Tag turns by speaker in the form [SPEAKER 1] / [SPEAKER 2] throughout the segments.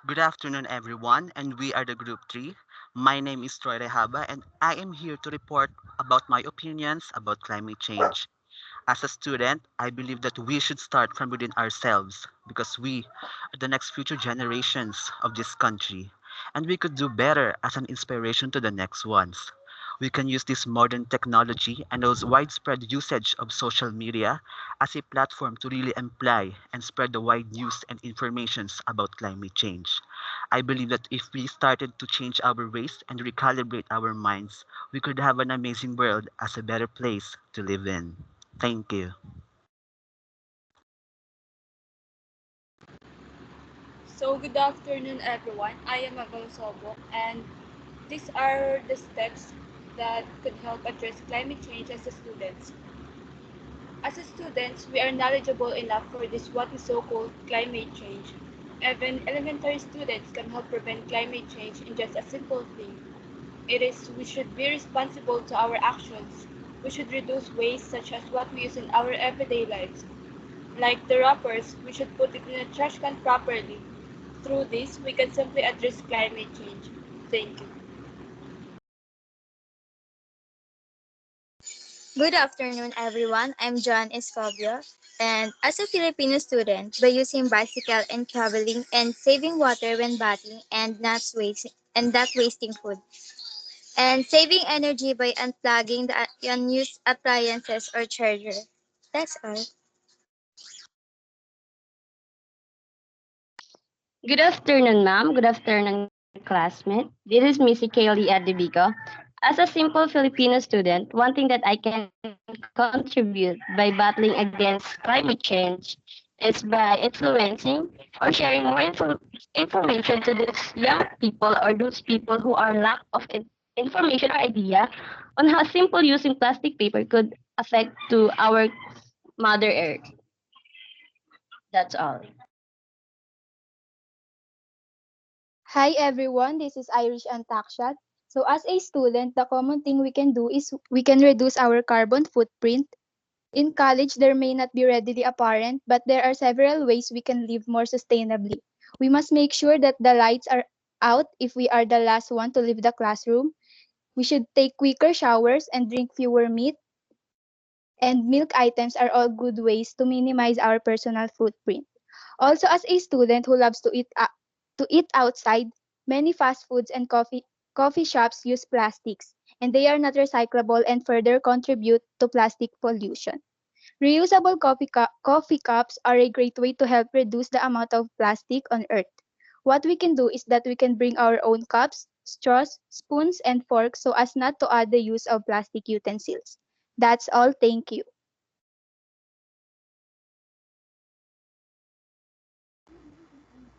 [SPEAKER 1] Good afternoon, everyone, and we are the Group 3. My name is Troy Rehaba, and I am here to report about my opinions about climate change. As a student, I believe that we should start from within ourselves because we are the next future generations of this country, and we could do better as an inspiration to the next ones. We can use this modern technology and those widespread usage of social media as a platform to really imply and spread the wide news and informations about climate change. I believe that if we started to change our ways and recalibrate our minds, we could have an amazing world as a better place to live in. Thank you.
[SPEAKER 2] So, good afternoon, everyone. I am Agal Sobok, and these are the steps that could help address climate change as a student. As a students, we are knowledgeable enough for this what is so-called climate change. Even elementary students can help prevent climate change in just a simple thing. It is we should be responsible to our actions. We should reduce waste such as what we use in our everyday lives. Like the wrappers, we should put it in a trash can properly. Through this, we can simply address climate change. Thank you.
[SPEAKER 3] Good afternoon, everyone. I'm John Escobio, and as a Filipino student, by using bicycle and traveling and saving water when bathing and not wasting food, and saving energy by unplugging the unused appliances or charger. That's all.
[SPEAKER 4] Good afternoon, ma'am. Good afternoon, classmate. This is Missy Kaylee Adibigo. As a simple Filipino student, one thing that I can contribute by battling against climate change is by influencing or sharing more information to those young people or those people who are lack of information or idea on how simple using plastic paper could affect to our Mother Earth. That's all.
[SPEAKER 5] Hi everyone, this is Irish Antakshat. So as a student, the common thing we can do is we can reduce our carbon footprint. In college, there may not be readily apparent, but there are several ways we can live more sustainably. We must make sure that the lights are out if we are the last one to leave the classroom. We should take quicker showers and drink fewer meat and milk items are all good ways to minimize our personal footprint. Also, as a student who loves to eat outside, many fast foods and coffee shops use plastics, and they are not recyclable and further contribute to plastic pollution. Reusable coffee cups are a great way to help reduce the amount of plastic on Earth. What we can do is that we can bring our own cups, straws, spoons, and forks so as not to add the use of plastic utensils. That's all. Thank you.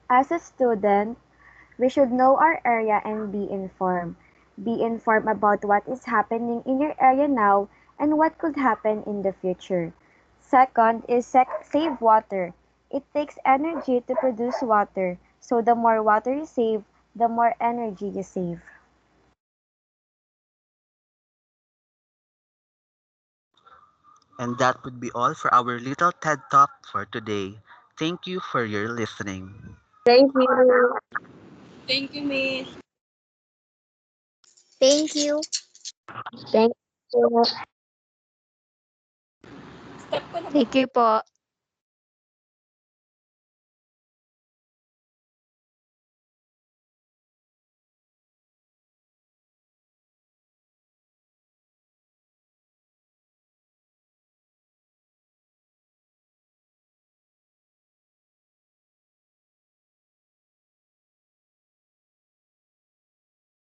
[SPEAKER 6] As a student, we should know our area and be informed. Be informed about what is happening in your area now and what could happen in the future. Second is save water. It takes energy to produce water, so the more water you save, the more energy you save.
[SPEAKER 1] And that would be all for our little TED Talk for today. Thank you for your listening.
[SPEAKER 4] Thank you.
[SPEAKER 2] Thank you, Miss.
[SPEAKER 3] Thank you.
[SPEAKER 4] Thank you.
[SPEAKER 2] Stop ko na ba
[SPEAKER 5] Thank
[SPEAKER 2] to?
[SPEAKER 5] you po.